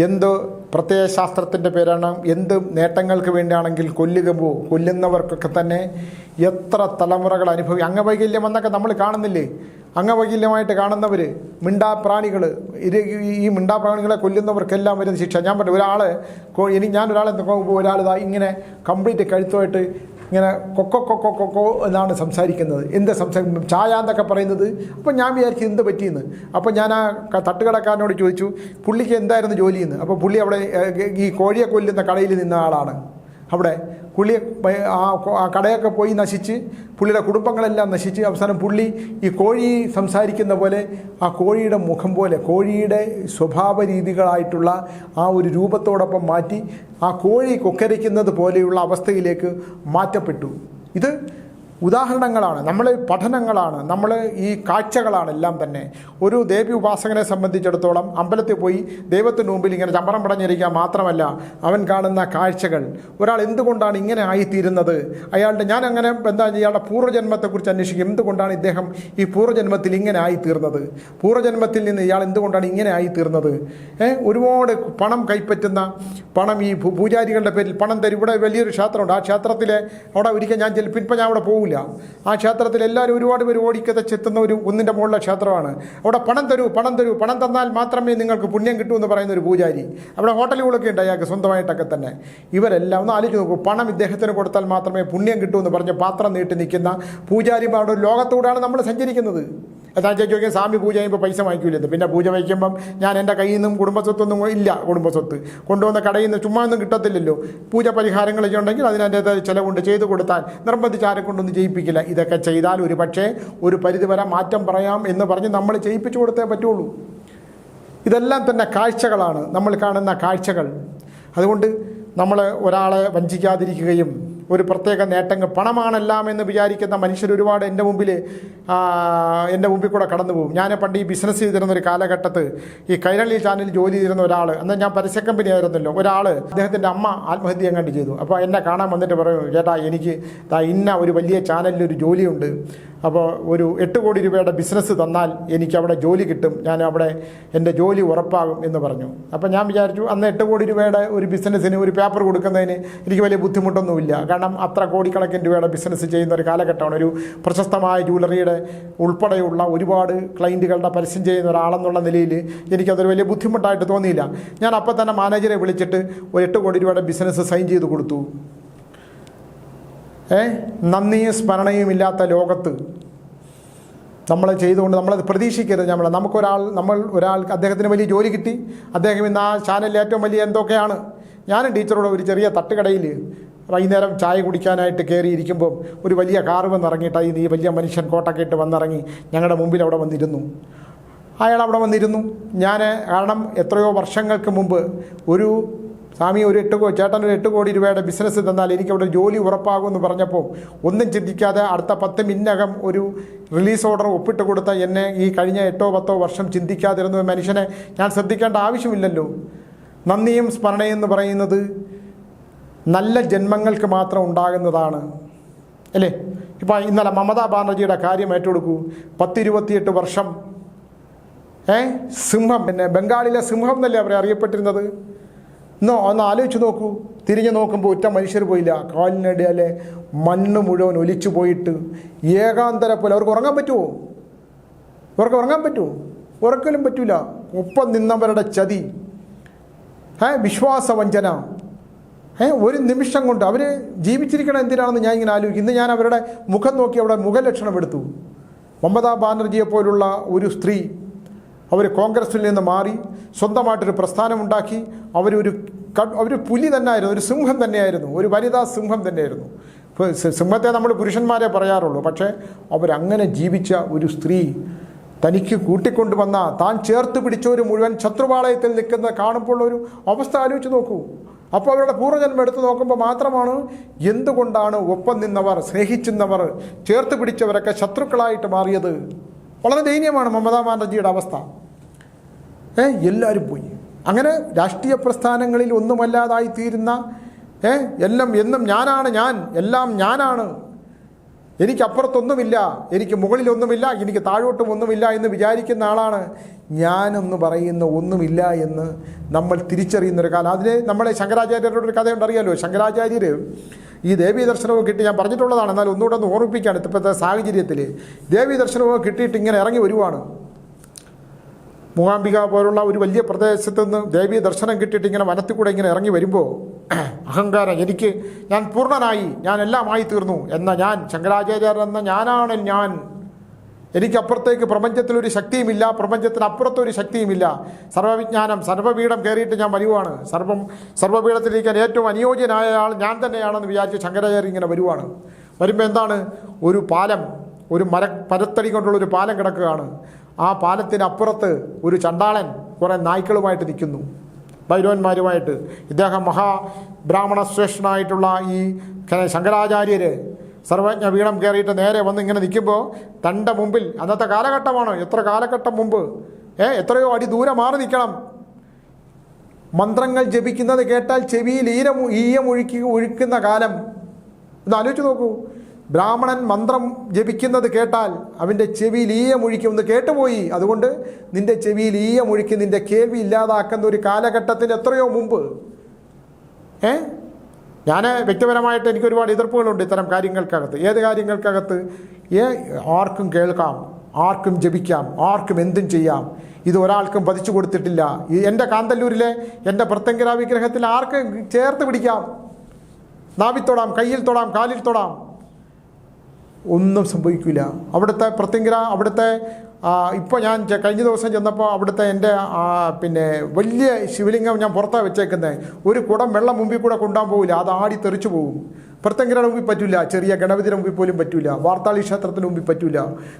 എന്ത് പ്രത്യയശാസ്ത്രത്തിൻ്റെ പേരാണ്, എന്ത് നേട്ടങ്ങൾക്ക് വേണ്ടിയാണെങ്കിൽ കൊല്ലുന്നവർക്കൊക്കെ തന്നെ എത്ര തലമുറകൾ അംഗവൈകല്യം എന്നൊക്കെ നമ്മൾ കാണുന്നില്ലേ? അംഗവൈകല്യമായിട്ട് കാണുന്നവർ, മിണ്ടാപ്രാണികൾ, ഈ മിണ്ടാപ്രാണികളെ കൊല്ലുന്നവർക്കെല്ലാം വരുന്ന ശിക്ഷ. ഞാൻ പറഞ്ഞു, ഞാനൊരാളെ നോക്കുമ്പോൾ ഒരാൾ ഇങ്ങനെ കംപ്ലീറ്റ് കഴുത്തുമായിട്ട് ഇങ്ങനെ കൊക്കോ എന്നാണ് സംസാരിക്കുന്നത്. എന്താ ചായ എന്നൊക്കെ പറയുന്നത്. അപ്പോൾ ഞാൻ വിചാരിച്ചു എന്ത് പറ്റിയെന്ന്. അപ്പോൾ ഞാൻ ആ തട്ടുകടക്കാരനോട് ചോദിച്ചു പുള്ളിക്ക് എന്തായിരുന്നു ജോലിയെന്ന്. അപ്പോൾ പുള്ളി അവിടെ ഈ കോഴിയെ കൊല്ലുന്ന കടയിൽ നിന്ന ആളാണ്. അവിടെ പുള്ളി ആ കടയൊക്കെ പോയി നശിച്ച്, പുള്ളിയുടെ കുടുംബങ്ങളെല്ലാം നശിച്ച്, അവസാനം പുള്ളി ഈ കോഴി സംസാരിക്കുന്ന പോലെ ആ കോഴിയുടെ മുഖം പോലെ, കോഴിയുടെ സ്വഭാവ രീതികളായിട്ടുള്ള ആ ഒരു രൂപത്തോടൊപ്പം മാറ്റി ആ കോഴി കൊക്കരിക്കുന്നത് പോലെയുള്ള അവസ്ഥയിലേക്ക് മാറ്റപ്പെട്ടു. ഇത് ഉദാഹരണങ്ങളാണ്, നമ്മൾ പഠനങ്ങളാണ്, നമ്മൾ ഈ കാഴ്ചകളാണ് എല്ലാം തന്നെ. ഒരു ദേവി ഉപാസകനെ സംബന്ധിച്ചിടത്തോളം അമ്പലത്തിൽ പോയി ദൈവത്തിന് മുമ്പിൽ ഇങ്ങനെ ചമ്പറം പടഞ്ഞിരിക്കുക മാത്രമല്ല, അവൻ കാണുന്ന കാഴ്ചകൾ, ഒരാൾ എന്തുകൊണ്ടാണ് ഇങ്ങനെ ആയിത്തീരുന്നത്, അയാളുടെ ഞാൻ അങ്ങനെ എന്താ ഇയാളുടെ പൂർവ്വജന്മത്തെക്കുറിച്ച് അന്വേഷിക്കും. എന്തുകൊണ്ടാണ് ഇദ്ദേഹം ഈ പൂർവ്വജന്മത്തിൽ ഇങ്ങനെ ആയിത്തീർന്നത്, പൂർവ്വജന്മത്തിൽ നിന്ന് ഇയാൾ എന്തുകൊണ്ടാണ് ഇങ്ങനെ ആയിത്തീർന്നത്. ഒരുപാട് പണം കൈപ്പറ്റുന്ന പണം ഈ പൂജാരികളുടെ പേരിൽ പണം തരും. ഇവിടെ വലിയൊരു ക്ഷേത്രമുണ്ട്, ആ ക്ഷേത്രത്തിലെ അവിടെ ഒരിക്കൽ ഞാൻ ഇപ്പം ഞാൻ അവിടെ പോകില്ല. ആ ക്ഷേത്രത്തിൽ എല്ലാവരും ഒരുപാട് പേര് ഓടിക്കതച്ചെത്തുന്ന ഒന്നിൻ്റെ മുകളിലെ ക്ഷേത്രമാണ്. അവിടെ പണം തരൂ, പണം തരൂ, പണം തന്നാൽ മാത്രമേ നിങ്ങൾക്ക് പുണ്യം കിട്ടൂ എന്ന് പറയുന്ന ഒരു പൂജാരി. അവിടെ ഹോട്ടലുകളൊക്കെ ഉണ്ട് അയാൾക്ക് സ്വന്തമായിട്ടൊക്കെ തന്നെ. ഇവരെല്ലാം ഒന്ന് ആലോചിച്ച് നോക്കൂ, പണം ഇദ്ദേഹത്തിന് കൊടുത്താൽ മാത്രമേ പുണ്യം കിട്ടൂ എന്ന് പറഞ്ഞ് പാത്രം നീട്ടി നിൽക്കുന്ന പൂജാരിമാരുടെ ലോകത്തോടാണ് നമ്മൾ സഞ്ചരിക്കുന്നത്. എന്താ ചോദിക്കും, സ്വാമി പൂജ ചെയ്യുമ്പോൾ പൈസ വാങ്ങിക്കില്ലെന്ന്. പിന്നെ പൂജ വയ്ക്കുമ്പം ഞാൻ എൻ്റെ കയ്യിൽ നിന്നും കുടുംബസ്വത്തൊന്നും ഇല്ല, കുടുംബസ്വത്ത് കൊണ്ടുവന്ന കടയിൽ നിന്ന് ചുമ്മാ ഒന്നും കിട്ടത്തില്ലല്ലോ. പൂജ പരിഹാരങ്ങളൊക്കെ ഉണ്ടെങ്കിൽ അതിനതിൻ്റെതായ ചിലവുണ്ട്, ചെയ്ത് കൊടുത്താൽ നിർബന്ധിച്ച് ആരെ കൊണ്ടൊന്നും ചെയ്യിപ്പിക്കില്ല. ഇതൊക്കെ ചെയ്താൽ ഒരു പക്ഷേ ഒരു പരിധിവരെ മാറ്റം പറയാം എന്ന് പറഞ്ഞ് നമ്മൾ ചെയ്യിപ്പിച്ചു കൊടുത്തേ പറ്റുള്ളൂ. ഇതെല്ലാം തന്നെ കാഴ്ചകളാണ്, നമ്മൾ കാണുന്ന കാഴ്ചകൾ. അതുകൊണ്ട് നമ്മൾ ഒരാളെ വഞ്ചിക്കാതിരിക്കുകയും ഒരു പ്രത്യേക നേട്ടങ്ങൾ പണമാണെല്ലാം എന്ന് വിചാരിക്കുന്ന മനുഷ്യർ ഒരുപാട് എൻ്റെ മുമ്പിൽ കൂടെ കടന്നു പോകും. ഞാൻ പണ്ട് ഈ ബിസിനസ് ചെയ്തിരുന്ന ഒരു കാലഘട്ടത്ത് ഈ കൈരളി ചാനലിൽ ജോലി ചെയ്തിരുന്ന ഒരാൾ, എന്നാൽ ഞാൻ പരസ്യ കമ്പനി ആയിരുന്നല്ലോ, ഒരാൾ അദ്ദേഹത്തിൻ്റെ അമ്മ ആത്മഹത്യ കണ്ട് ചെയ്തു. അപ്പോൾ എന്നെ കാണാൻ വന്നിട്ട് പറയും, ചേട്ടാ എനിക്ക് ഇന്ന ഒരു വലിയ ചാനലിലൊരു ജോലിയുണ്ട്, അപ്പോൾ ഒരു 8 കോടി രൂപയുടെ ബിസിനസ് തന്നാൽ എനിക്ക് അവിടെ ജോലി കിട്ടും, ഞാൻ അവിടെ എൻ്റെ ജോലി ഉറപ്പാകും എന്ന് പറഞ്ഞു. അപ്പോൾ ഞാൻ വിചാരിച്ചു അന്ന് 8 കോടി രൂപയുടെ ഒരു ബിസിനസ്സിന് ഒരു പേപ്പർ കൊടുക്കുന്നതിന് എനിക്ക് വലിയ ബുദ്ധിമുട്ടൊന്നുമില്ല. കാരണം അത്ര കോടിക്കണക്കിന് രൂപയുടെ ബിസിനസ് ചെയ്യുന്ന ഒരു കാലഘട്ടമാണ്. ഒരു പ്രശസ്തമായ ജ്വല്ലറിയുടെ ഉൾപ്പെടെയുള്ള ഒരുപാട് ക്ലയൻറ്റുകളുടെ പരസ്യം ചെയ്യുന്ന ഒരാളെന്നുള്ള നിലയിൽ എനിക്കതൊരു വലിയ ബുദ്ധിമുട്ടായിട്ട് തോന്നിയില്ല. ഞാൻ അപ്പോൾ തന്നെ മാനേജറെ വിളിച്ചിട്ട് ഒരു 8 കോടി രൂപയുടെ ബിസിനസ് സൈൻ ചെയ്ത് കൊടുത്തു. നന്ദിയും സ്മരണയും ഇല്ലാത്ത ലോകത്ത് നമ്മൾ ചെയ്തുകൊണ്ട് നമ്മളത് പ്രതീക്ഷിക്കരുത്. നമ്മൾ ഒരാൾക്ക് അദ്ദേഹത്തിന് വലിയ ജോലി കിട്ടി, അദ്ദേഹം ഇന്ന് ആ ചാനലിൽ ഏറ്റവും വലിയ എന്തൊക്കെയാണ്. ഞാനും ടീച്ചറോട് ഒരു ചെറിയ തട്ടുകടയിൽ വൈകുന്നേരം ചായ കുടിക്കാനായിട്ട് കയറിയിരിക്കുമ്പോൾ ഒരു വലിയ കാറ് വന്നിറങ്ങിയിട്ടായി ഈ വലിയ മനുഷ്യൻ കോട്ടൊക്കെ ഇട്ട് വന്നിറങ്ങി ഞങ്ങളുടെ മുമ്പിൽ അവിടെ വന്നിരുന്നു. അയാൾ അവിടെ വന്നിരുന്നു. ഞാൻ കാരണം എത്രയോ വർഷങ്ങൾക്ക് മുമ്പ് ഒരു സ്വാമി ചേട്ടൻ ഒരു 8 കോടി രൂപയുടെ ബിസിനസ് തന്നാൽ എനിക്കവിടെ ജോലി ഉറപ്പാകുമെന്ന് പറഞ്ഞപ്പോൾ ഒന്നും ചിന്തിക്കാതെ അടുത്ത 10 മിനിറ്റിനകം ഒരു റിലീസ് ഓർഡർ ഒപ്പിട്ട് കൊടുത്ത എന്നെ ഈ കഴിഞ്ഞ 8-10 വർഷം ചിന്തിക്കാതിരുന്ന മനുഷ്യനെ ഞാൻ ശ്രദ്ധിക്കേണ്ട ആവശ്യമില്ലല്ലോ. നന്ദിയും സ്മരണയും എന്ന് പറയുന്നത് നല്ല ജന്മങ്ങൾക്ക് മാത്രം ഉണ്ടാകുന്നതാണ് അല്ലേ. ഇപ്പം ഇന്നലെ മമതാ ബാനർജിയുടെ കാര്യം ഏറ്റെടുക്കൂ. 10-28 വർഷം സിംഹം, പിന്നെ ബംഗാളിലെ സിംഹം എന്നല്ലേ അവരെ അറിയപ്പെട്ടിരുന്നത്. ഒന്ന് ആലോചിച്ച് നോക്കൂ. തിരിഞ്ഞു നോക്കുമ്പോൾ ഒറ്റ മനുഷ്യർ പോയില്ല. കാലിനടിയാലെ മണ്ണ് മുഴുവൻ ഒലിച്ചു പോയിട്ട് ഏകാന്തര പോലെ. അവർക്ക് ഉറങ്ങാൻ പറ്റുമോ? ഉറക്കലും പറ്റൂല. ഒപ്പം നിന്നവരുടെ ചതി, വിശ്വാസവഞ്ചന, ഒരു നിമിഷം കൊണ്ട് അവർ ജീവിച്ചിരിക്കണം എന്തിനാണെന്ന് ഞാൻ ഇങ്ങനെ ആലോചിക്കും. ഇന്ന് ഞാൻ അവരുടെ മുഖം നോക്കി അവിടെ മുഖലക്ഷണം എടുത്തു. മമതാ ബാനർജിയെ പോലുള്ള ഒരു സ്ത്രീ, അവർ കോൺഗ്രസിൽ നിന്ന് മാറി സ്വന്തമായിട്ടൊരു പ്രസ്ഥാനമുണ്ടാക്കി. അവർ പുലി തന്നെയായിരുന്നു, ഒരു സിംഹം തന്നെയായിരുന്നു, ഒരു വനിതാ സിംഹം തന്നെയായിരുന്നു. സിംഹത്തെ നമ്മൾ പുരുഷന്മാരെ പറയാറുള്ളൂ, പക്ഷേ അവരങ്ങനെ ജീവിച്ച ഒരു സ്ത്രീ തനിക്ക് കൂട്ടിക്കൊണ്ടുവന്ന താൻ ചേർത്ത് പിടിച്ചവർ മുഴുവൻ ശത്രുപാളയത്തിൽ നിൽക്കുന്ന കാണുമ്പോൾ ഒരു അവസ്ഥ ആലോചിച്ച് നോക്കൂ. അപ്പോൾ അവരുടെ പൂർവ്വജന്മം എടുത്ത് നോക്കുമ്പോൾ മാത്രമാണ് എന്തുകൊണ്ടാണ് ഒപ്പം നിന്നവർ, സ്നേഹിച്ചിരുന്നവർ, ചേർത്ത് പിടിച്ചവരൊക്കെ ശത്രുക്കളായിട്ട് മാറിയത്. വളരെ ദയനീയമാണ് മമതാ ബാനർജിയുടെ അവസ്ഥ. എല്ലാവരും പോയി. അങ്ങനെ രാഷ്ട്രീയ പ്രസ്ഥാനങ്ങളിൽ ഒന്നുമല്ലാതായി തീരുന്ന എല്ലാം എന്നും എല്ലാം ഞാനാണ്, എനിക്കപ്പുറത്തൊന്നുമില്ല, എനിക്ക് മുകളിലൊന്നുമില്ല, എനിക്ക് താഴോട്ടും ഒന്നുമില്ല എന്ന് വിചാരിക്കുന്ന ആളാണ് ഞാനെന്ന് പറയുന്ന ഒന്നുമില്ല എന്ന് നമ്മൾ തിരിച്ചറിയുന്നൊരു കാലം. അതിന് നമ്മളെ ശങ്കരാചാര്യരുടെ ഒരു കഥയുണ്ടറിയാലോ. ശങ്കരാചാര്യർ ഈ ദേവീ ദർശനവും കിട്ടി, ഞാൻ പറഞ്ഞിട്ടുള്ളതാണ്, എന്നാൽ ഒന്നുകൂടെ ഒന്ന് ഓർമ്മിപ്പിക്കുകയാണ്. ഇപ്പോഴത്തെ സാഹചര്യത്തിൽ ദേവീ ദർശനവും കിട്ടിയിട്ട് ഇങ്ങനെ ഇറങ്ങി വരുവാണ്. മൂകാംബിക പോലുള്ള ഒരു വലിയ പ്രദേശത്ത് നിന്ന് ദേവീ ദർശനം കിട്ടിയിട്ട് ഇങ്ങനെ വനത്തിൽ കൂടെ ഇങ്ങനെ ഇറങ്ങി വരുമ്പോൾ അഹങ്കാരം, ഞാൻ പൂർണ്ണനായി, ഞാൻ എല്ലാമായി തീർന്നു എന്ന ശങ്കരാചാര്യർ എന്ന ഞാനാണ് ഞാൻ, എനിക്കപ്പുറത്തേക്ക് പ്രപഞ്ചത്തിലൊരു ശക്തിയുമില്ല, പ്രപഞ്ചത്തിനപ്പുറത്തൊരു ശക്തിയുമില്ല, സർവ്വവിജ്ഞാനം സർവ്വപീഠം കയറിയിട്ട് ഞാൻ വരുവാണ്, സർവ്വപീഠത്തിലിരിക്കാൻ ഏറ്റവും അനുയോജ്യനായ ആൾ ഞാൻ തന്നെയാണെന്ന് വിചാരിച്ച് ശങ്കരാചാര്യ ഇങ്ങനെ വരുവാണ്. വരുമ്പോൾ എന്താണ്, ഒരു പാലം, ഒരു മരത്തടി കൊണ്ടുള്ളൊരു പാലം കിടക്കുകയാണ്. ആ പാലത്തിനപ്പുറത്ത് ഒരു ചണ്ടാളൻ കുറേ നായ്ക്കളുമായിട്ട് നിൽക്കുന്നു, ഭൈരവന്മാരുമായിട്ട്. ഇദ്ദേഹം മഹാബ്രാഹ്മണ ശ്രേഷ്ഠനായിട്ടുള്ള ഈ ശങ്കരാചാര്യർ സർവജ്ഞ വീണം കയറിയിട്ട് നേരെ വന്ന് ഇങ്ങനെ നിൽക്കുമ്പോൾ തൻ്റെ മുമ്പിൽ, അന്നത്തെ കാലഘട്ടമാണോ, എത്ര കാലഘട്ടം മുമ്പ്, എത്രയോ അടി ദൂരെ മാറി നിൽക്കണം. മന്ത്രങ്ങൾ ജപിക്കുന്നത് കേട്ടാൽ ചെവിയിൽ ഒഴുക്കുന്ന കാലം ഒന്ന് ആലോചിച്ച് നോക്കൂ. ബ്രാഹ്മണൻ മന്ത്രം ജപിക്കുന്നത് കേട്ടാൽ അവൻ്റെ ചെവിയിൽ ഈയമൊഴുക്കി ഒന്ന് കേട്ടുപോയി. അതുകൊണ്ട് നിൻ്റെ ചെവിയിൽ ഈയമൊഴുക്കി നിൻ്റെ കേൾവി ഇല്ലാതാക്കുന്ന ഒരു കാലഘട്ടത്തിന് എത്രയോ മുമ്പ്. ഞാൻ വ്യക്തിപരമായിട്ട് എനിക്ക് ഒരുപാട് എതിർപ്പുകളുണ്ട് ഇത്തരം കാര്യങ്ങൾക്കകത്ത്. ഏത് കാര്യങ്ങൾക്കകത്ത്? ആർക്കും കേൾക്കാം, ആർക്കും ജപിക്കാം, ആർക്കും എന്തും ചെയ്യാം. ഇത് ഒരാൾക്കും പതിച്ചു കൊടുത്തിട്ടില്ല. എൻ്റെ കാന്തല്ലൂരിലെ എൻ്റെ പ്രത്യങ്കര വിഗ്രഹത്തിൽ ആർക്കും ചേർത്ത് പിടിക്കാം, നാവിൽ തൊടാം, കയ്യിൽ തൊടാം, കാലിൽ തൊടാം, ഒന്നും സംഭവിക്കില്ല. അവിടുത്തെ പ്രത്യങ്കര, അവിടുത്തെ ഇപ്പോൾ ഞാൻ കഴിഞ്ഞ ദിവസം ചെന്നപ്പോൾ അവിടുത്തെ എൻ്റെ പിന്നെ വലിയ ശിവലിംഗം ഞാൻ പുറത്താണ് വെച്ചേക്കുന്നത്. ഒരു കുടം വെള്ളം മുമ്പിൽ കൂടെ കൊണ്ടുപോകാൻ പോകില്ല, അത് ആടി തെറിച്ചു പോകും. പ്രത്യങ്കരയുടെ മുമ്പിൽ പറ്റില്ല, ചെറിയ ഗണപതിയുടെ മുമ്പിൽ പോലും പറ്റില്ല, വാർത്താളി ക്ഷേത്രത്തിന് മുമ്പിൽ പറ്റില്ല.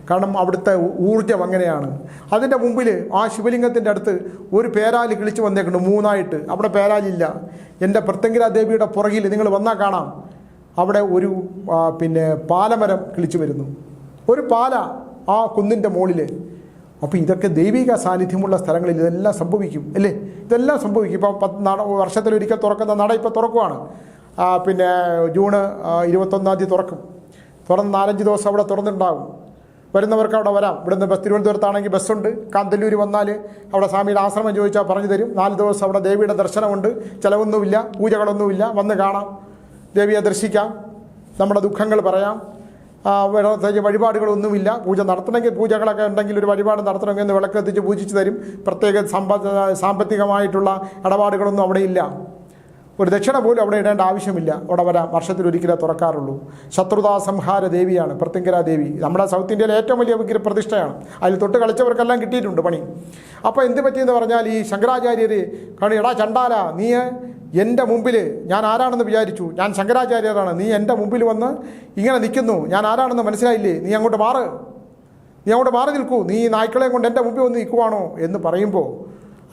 കാരണം അവിടുത്തെ ഊർജ്ജം അങ്ങനെയാണ്. അതിൻ്റെ മുമ്പിൽ ആ ശിവലിംഗത്തിൻ്റെ അടുത്ത് ഒരു പേരാല് കിളിച്ച് വന്നേക്കുന്നു, 3ആയിട്ട്. അവിടെ പേരാലില്ല. എൻ്റെ പ്രത്യങ്കര ദേവിയുടെ പുറകിൽ നിങ്ങൾ വന്നാൽ കാണാം, അവിടെ ഒരു പിന്നെ പാലമരം കിളിച്ചു വരുന്നു, ഒരു പാല ആ കുന്നിൻ്റെ മുകളിൽ. അപ്പോൾ ഇതൊക്കെ ദൈവിക സാന്നിധ്യമുള്ള സ്ഥലങ്ങളിൽ ഇതെല്ലാം സംഭവിക്കും അല്ലേ? ഇതെല്ലാം സംഭവിക്കും. ഇപ്പോൾ വർഷത്തിലൊരിക്കൽ തുറക്കുന്ന നട ഇപ്പോൾ തുറക്കുവാണ്. പിന്നെ ജൂൺ 21 തുറക്കും. തുറന്ന് 4-5 ദിവസം അവിടെ തുറന്നിട്ടുണ്ടാകും. വരുന്നവർക്ക് അവിടെ വരാം. ഇവിടുന്ന് തിരുവനന്തപുരത്താണെങ്കിൽ ബസ്സുണ്ട്. കാന്തല്ലൂർ വന്നാൽ അവിടെ സ്വാമിയുടെ ആശ്രമം ചോദിച്ചാൽ പറഞ്ഞു തരും. 4 ദിവസം അവിടെ ദേവിയുടെ ദർശനമുണ്ട്. ചിലവൊന്നുമില്ല, പൂജകളൊന്നുമില്ല. വന്ന് കാണാം, ദേവിയെ ദർശിക്കാം, നമ്മുടെ ദുഃഖങ്ങൾ പറയാം. വഴിപാടുകളൊന്നുമില്ല. പൂജ നടത്തണമെങ്കിൽ, പൂജകളൊക്കെ ഉണ്ടെങ്കിൽ ഒരു വഴിപാട് നടത്തണമെങ്കിൽ ഒന്ന് വിളക്ക് എത്തിച്ച് പൂജിച്ച് തരും. പ്രത്യേക സാമ്പത്തികമായിട്ടുള്ള ഇടപാടുകളൊന്നും അവിടെ ഇല്ല. ഒരു ദക്ഷിണ പോലും അവിടെ ഇടേണ്ട ആവശ്യമില്ല. അവിടെ വരാം. വർഷത്തിലൊരിക്കലേ തുറക്കാറുള്ളൂ. ശത്രുതാ സംഹാര ദേവിയാണ് പ്രത്യങ്കര ദേവി. നമ്മുടെ സൗത്ത് ഇന്ത്യയിലെ ഏറ്റവും വലിയ വിഗ്രഹ പ്രതിഷ്ഠയാണ്. അതിൽ തൊട്ട് കളിച്ചവർക്കെല്ലാം കിട്ടിയിട്ടുണ്ട് പണി. അപ്പോൾ എന്ത് പറ്റിയെന്ന് പറഞ്ഞാൽ ഈ ശങ്കരാചാര്യർ കാണി, എടാ ചണ്ടാല, നീ എൻ്റെ മുമ്പിൽ, ഞാൻ ആരാണെന്ന് വിചാരിച്ചു, ഞാൻ ശങ്കരാചാര്യരാണ്, നീ എൻ്റെ മുമ്പിൽ വന്ന് ഇങ്ങനെ നിൽക്കുന്നു, ഞാൻ ആരാണെന്ന് മനസ്സിലായില്ലേ, നീ അങ്ങോട്ട് മാറി നിൽക്കൂ, നീ നായ്ക്കളെയും കൊണ്ട് എൻ്റെ മുമ്പിൽ വന്ന് നിൽക്കുവാണോ എന്ന് പറയുമ്പോൾ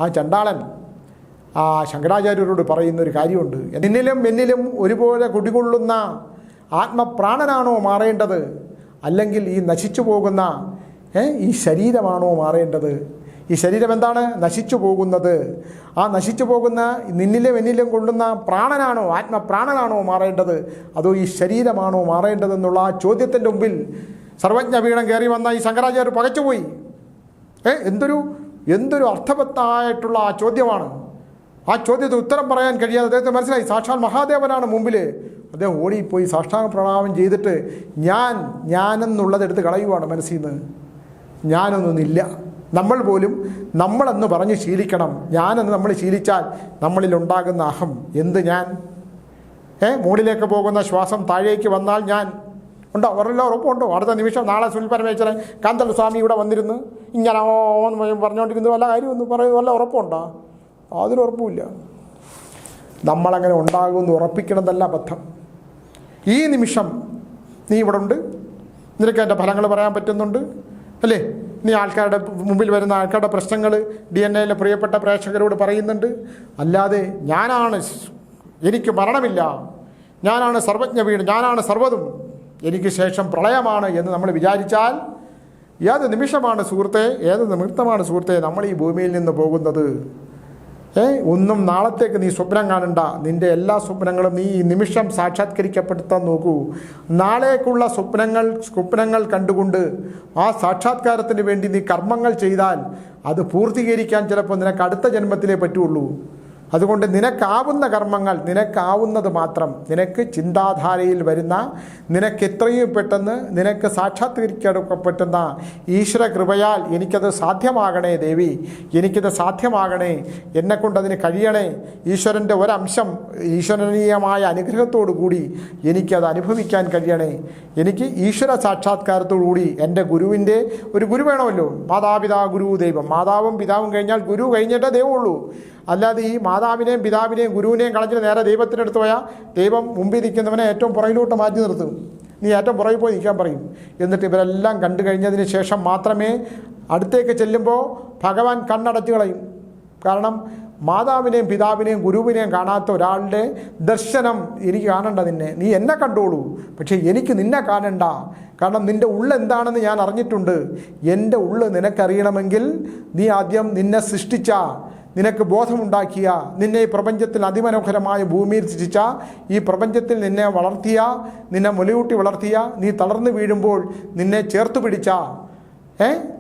ആ ചണ്ടാളൻ ആ ശങ്കരാചാര്യരോട് പറയുന്നൊരു കാര്യമുണ്ട്. എന്നിലും ഒരുപോലെ കുടികൊള്ളുന്ന ആത്മപ്രാണനാണോ മാറേണ്ടത്, അല്ലെങ്കിൽ ഈ നശിച്ചു പോകുന്ന ഈ ശരീരമാണോ മാറേണ്ടത്? ഈ ശരീരം എന്താണ്? നശിച്ചു പോകുന്നത്. ആ നശിച്ചു പോകുന്ന എന്നിലും കൊള്ളുന്ന പ്രാണനാണോ, ആത്മപ്രാണനാണോ മാറേണ്ടത്, അതോ ഈ ശരീരമാണോ മാറേണ്ടതെന്നുള്ള ആ ചോദ്യത്തിൻ്റെ മുമ്പിൽ സർവജ്ഞ വീണം കയറി വന്ന ഈ ശങ്കരാചാര്യർ പകച്ചുപോയി. എന്തൊരു അർത്ഥവത്തായിട്ടുള്ള ആ ചോദ്യമാണ്. ആ ചോദ്യത്തിന് ഉത്തരം പറയാൻ കഴിയാതെ അദ്ദേഹത്തെ മനസ്സിലായി, സാക്ഷാൽ മഹാദേവനാണ് മുമ്പിൽ. അദ്ദേഹം ഓടിപ്പോയി സാഷ്ടാംഗ പ്രണാമം ചെയ്തിട്ട് ഞാനെന്നുള്ളതെടുത്ത് കളയുവാണ് മനസ്സിൽ നിന്ന്. ഞാനൊന്നുമില്ല. നമ്മൾ പോലും നമ്മളെന്ന് പറഞ്ഞ് ശീലിക്കണം. ഞാനെന്ന് നമ്മൾ ശീലിച്ചാൽ നമ്മളിലുണ്ടാകുന്ന അഹം, എന്ത് ഞാൻ, മുകളിലേക്ക് പോകുന്ന ശ്വാസം താഴേക്ക് വന്നാൽ ഞാൻ ഉണ്ടോ? ഒരെല്ലാം ഉറപ്പുണ്ടോ? അടുത്ത നിമിഷം നാളെ സുനിൽ പരമേശ്വരൻ കാന്തൽ സ്വാമി ഇവിടെ വന്നിരുന്ന് ഇങ്ങനെ പറഞ്ഞുകൊണ്ടിരിക്കുന്നത് വല്ല കാര്യമൊന്നും പറയുന്നത് വല്ല ഉറപ്പുണ്ടോ? അതിനുറപ്പുമില്ല. നമ്മളങ്ങനെ ഉണ്ടാകുമെന്ന് ഉറപ്പിക്കണതല്ല ബദ്ധം. ഈ നിമിഷം നീ ഇവിടെ ഉണ്ട്, നിനക്ക് എൻ്റെ ഫലങ്ങൾ പറയാൻ പറ്റുന്നുണ്ട് അല്ലേ? നീ ആൾക്കാരുടെ മുമ്പിൽ വരുന്ന ആൾക്കാരുടെ പ്രശ്നങ്ങൾ DNA പ്രിയപ്പെട്ട പ്രേക്ഷകരോട് പറയുന്നുണ്ട്. അല്ലാതെ എനിക്ക് മരണമില്ല, ഞാനാണ് സർവജ്ഞ വീണ്, ഞാനാണ് സർവ്വതും, എനിക്ക് ശേഷം പ്രളയമാണ് എന്ന് നമ്മൾ വിചാരിച്ചാൽ ഏത് നിമിഷമാണ് സുഹൃത്തെ, ഏത് നിമിത്തമാണ് സുഹൃത്തെ നമ്മൾ ഈ ഭൂമിയിൽ നിന്ന് പോകുന്നത്? ഒന്നും നാളത്തേക്ക് നീ സ്വപ്നം കാണണ്ട. നിൻ്റെ എല്ലാ സ്വപ്നങ്ങളും നീ ഈ നിമിഷം സാക്ഷാത്കരിക്കപ്പെടുത്താൻ നോക്കൂ. നാളേക്കുള്ള സ്വപ്നങ്ങൾ കണ്ടുകൊണ്ട് ആ സാക്ഷാത്കാരത്തിന് വേണ്ടി നീ കർമ്മങ്ങൾ ചെയ്താൽ അത് പൂർത്തീകരിക്കാൻ ചിലപ്പോൾ നിനക്ക് അടുത്ത ജന്മത്തിലേ പറ്റുള്ളൂ. അതുകൊണ്ട് നിനക്കാവുന്ന കർമ്മങ്ങൾ, നിനക്കാവുന്നത് മാത്രം, നിനക്ക് ചിന്താധാരയിൽ വരുന്ന, നിനക്ക് എത്രയും പെട്ടെന്ന് നിനക്ക് സാക്ഷാത്കരിക്കാൻ പറ്റുന്ന ഈശ്വര കൃപയാൽ എനിക്കത് സാധ്യമാകണേ ദേവി, എനിക്കത് സാധ്യമാകണേ, എന്നെക്കൊണ്ടതിന് കഴിയണേ. ഈശ്വരൻ്റെ ഒരംശം, ഈശ്വരനീയമായ അനുഗ്രഹത്തോടു കൂടി എനിക്കത് അനുഭവിക്കാൻ കഴിയണേ. എനിക്ക് ഈശ്വര സാക്ഷാത്കാരത്തോടു കൂടി എൻ്റെ ഗുരുവിൻ്റെ ഒരു ഗുരു വേണമല്ലോ. മാതാപിതാ ഗുരു ദൈവം. മാതാവും പിതാവും കഴിഞ്ഞാൽ ഗുരു കഴിഞ്ഞിട്ടേ ദൈവമുള്ളൂ. അല്ലാതെ ഈ മാതാവിനെയും പിതാവിനെയും ഗുരുവിനെയും കളഞ്ഞിട്ട് നേരെ ദൈവത്തിനടുത്ത് പോയാൽ ദൈവം മുമ്പിൽ നിൽക്കുന്നവനെ ഏറ്റവും പുറകിലോട്ട് മാറ്റി നിർത്തും. നീ ഏറ്റവും പുറകിൽ പോയി നിൽക്കാൻ പറയും. എന്നിട്ട് ഇവരെല്ലാം കണ്ടു കഴിഞ്ഞതിന് ശേഷം മാത്രമേ അടുത്തേക്ക് ചെല്ലുമ്പോൾ ഭഗവാൻ കണ്ണടച്ച് കളയും. കാരണം മാതാവിനെയും പിതാവിനെയും ഗുരുവിനെയും കാണാത്ത ഒരാളുടെ ദർശനം എനിക്ക് കാണണ്ട. നീ എന്നെ കണ്ടോളൂ, പക്ഷേ എനിക്ക് നിന്നെ കാണണ്ട. കാരണം നിൻ്റെ ഉള്ളെന്താണെന്ന് ഞാൻ അറിഞ്ഞിട്ടുണ്ട്. എൻ്റെ ഉള്ള് നിനക്കറിയണമെങ്കിൽ നീ ആദ്യം നിന്നെ സൃഷ്ടിച്ച, നിനക്ക് ബോധമുണ്ടാക്കിയ, നിന്നെ ഈ പ്രപഞ്ചത്തിൽ അതിമനോഹരമായ ഭൂമിയിൽ സൃഷ്ടിച്ച, ഈ പ്രപഞ്ചത്തിൽ നിന്നെ വളർത്തിയ, നിന്നെ മുലയൂട്ടി വളർത്തിയ, നീ തളർന്നു വീഴുമ്പോൾ നിന്നെ ചേർത്ത് പിടിച്ച,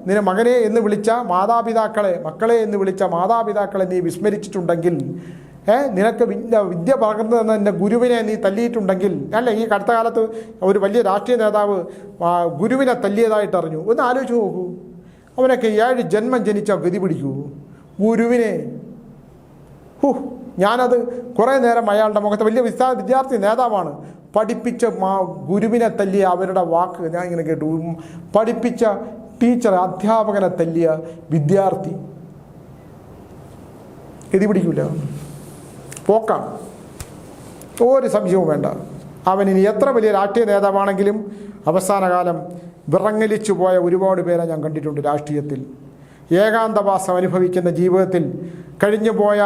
നിന്നെ മകനെ എന്ന് വിളിച്ച മാതാപിതാക്കളെ, മക്കളെ എന്ന് വിളിച്ച മാതാപിതാക്കളെ നീ വിസ്മരിച്ചിട്ടുണ്ടെങ്കിൽ, നിനക്ക് വിദ്യ പകർന്നു തന്ന എൻ്റെ ഗുരുവിനെ നീ തല്ലിയിട്ടുണ്ടെങ്കിൽ, അല്ല ഈ അടുത്ത കാലത്ത് ഒരു വലിയ രാഷ്ട്രീയ നേതാവ് ഗുരുവിനെ തല്ലിയതായിട്ട് അറിഞ്ഞു. ഒന്ന് ആലോചിച്ച് നോക്കൂ. അവനൊക്കെ 7 ജന്മം ജനിച്ച ഗതി പിടിക്കൂ ഗുരുവിനെ. ഞാനത് കുറേ നേരം അയാളുടെ മുഖത്ത്, വലിയ വിദ്യാർത്ഥി നേതാവാണ്, പഠിപ്പിച്ച ഗുരുവിനെ തല്ലിയ അവരുടെ വാക്ക് ഞാൻ ഇങ്ങനെ കേട്ടു. പഠിപ്പിച്ച ടീച്ചർ, അധ്യാപകനെ തല്ലിയ വിദ്യാർത്ഥി ഗതി പിടിക്കില്ല. പോക്കാം, ഒരു സംശയവും വേണ്ട. അവൻ ഇനി എത്ര വലിയ രാഷ്ട്രീയ നേതാവാണെങ്കിലും അവസാന കാലം വിറങ്ങലിച്ചു പോയ ഒരുപാട് പേരെ ഞാൻ കണ്ടിട്ടുണ്ട് രാഷ്ട്രീയത്തിൽ. ഏകാന്തവാസം അനുഭവിക്കുന്ന ജീവിതത്തിൽ, കഴിഞ്ഞുപോയ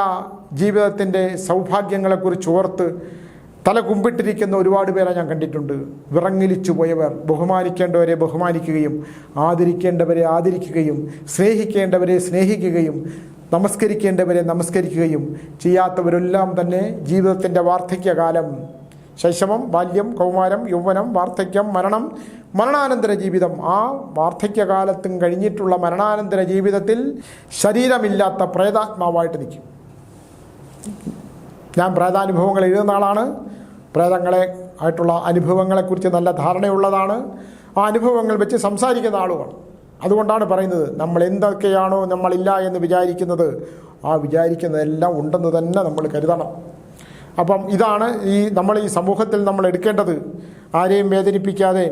ജീവിതത്തിൻ്റെ സൗഭാഗ്യങ്ങളെക്കുറിച്ച് ഓർത്ത് തല കുമ്പിട്ടിരിക്കുന്ന ഒരുപാട് പേരെ ഞാൻ കണ്ടിട്ടുണ്ട്. വിറങ്ങലിച്ചു പോയവർ ബഹുമാനിക്കേണ്ടവരെ ബഹുമാനിക്കുകയും ആദരിക്കേണ്ടവരെ ആദരിക്കുകയും സ്നേഹിക്കേണ്ടവരെ സ്നേഹിക്കുകയും നമസ്കരിക്കേണ്ടവരെ നമസ്കരിക്കുകയും ചെയ്യാത്തവരെല്ലാം തന്നെ ജീവിതത്തിൻ്റെ വാർദ്ധക്യകാലം, ശൈശവം, ബാല്യം, കൗമാരം, യൗവനം, വാർദ്ധക്യം, മരണം, മരണാനന്തര ജീവിതം, ആ വാർദ്ധക്യകാലത്തും കഴിഞ്ഞിട്ടുള്ള മരണാനന്തര ജീവിതത്തിൽ ശരീരമില്ലാത്ത പ്രേതാത്മാവായിട്ട് നിൽക്കും. ഞാൻ പ്രേതാനുഭവങ്ങൾ എഴുതുന്ന ആളാണ്. പ്രേതങ്ങളെ ആയിട്ടുള്ള അനുഭവങ്ങളെക്കുറിച്ച് നല്ല ധാരണയുള്ളതാണ്. ആ അനുഭവങ്ങൾ വെച്ച് സംസാരിക്കുന്ന ആളുമാണ്. അതുകൊണ്ടാണ് പറയുന്നത്, നമ്മൾ എന്തൊക്കെയാണോ നമ്മളില്ല എന്ന് വിചാരിക്കുന്നത്, ആ വിചാരിക്കുന്നതെല്ലാം ഉണ്ടെന്ന് തന്നെ നമ്മൾ കരുതണം. അപ്പം ഇതാണ് നമ്മൾ ഈ സമൂഹത്തിൽ നമ്മൾ എടുക്കേണ്ടത്. ആരെയും വേദനിപ്പിക്കാതെ,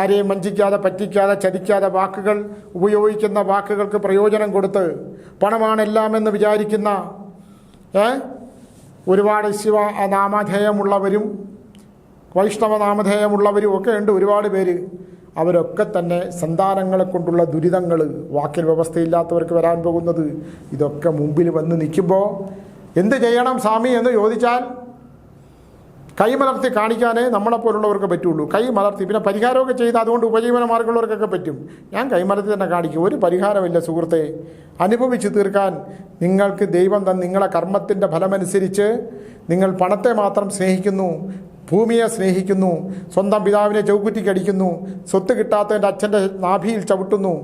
ആരെയും വഞ്ചിക്കാതെ, പറ്റിക്കാതെ, ചതിക്കാതെ, വാക്കുകൾ ഉപയോഗിക്കുന്ന വാക്കുകൾക്ക് പ്രയോജനം കൊടുത്ത് പണമാണെല്ലാമെന്ന് വിചാരിക്കുന്ന ഒരുപാട് ശിവ നാമധേയമുള്ളവരും വൈഷ്ണവ നാമധേയമുള്ളവരും ഒക്കെ ഉണ്ട് ഒരുപാട് പേര്. അവരൊക്കെ തന്നെ സന്താനങ്ങളെ കൊണ്ടുള്ള ദുരിതങ്ങൾ, വാക്കിൽ വ്യവസ്ഥയില്ലാത്തവർക്ക് വരാൻ പോകുന്നത്, ഇതൊക്കെ മുമ്പിൽ വന്ന് നിൽക്കുമ്പോൾ എന്ത് ചെയ്യണം സ്വാമി എന്ന് ചോദിച്ചാൽ കൈമലർത്തി കാണിക്കാനേ നമ്മളെപ്പോലുള്ളവർക്ക് പറ്റുള്ളൂ. കൈ മലർത്തി, പിന്നെ പരിഹാരമൊക്കെ ചെയ്ത് അതുകൊണ്ട് ഉപജീവന മാർഗമുള്ളവർക്കൊക്കെ പറ്റും. ഞാൻ കൈമലർത്തി തന്നെ കാണിക്കും. ഒരു പരിഹാരമില്ല സുഹൃത്തെ. അനുഭവിച്ച് തീർക്കാൻ നിങ്ങൾക്ക് ദൈവം നിങ്ങളെ കർമ്മത്തിൻ്റെ ഫലമനുസരിച്ച് നിങ്ങൾ പണത്തെ മാത്രം സ്നേഹിക്കുന്നു, ഭൂമിയെ സ്നേഹിക്കുന്നു, സ്വന്തം പിതാവിനെ ചൗക്കുറ്റിക്കടിക്കുന്നു, സ്വത്ത് കിട്ടാത്തതിൻ്റെ അച്ഛൻ്റെ നാഭിയിൽ ചവിട്ടുന്നു,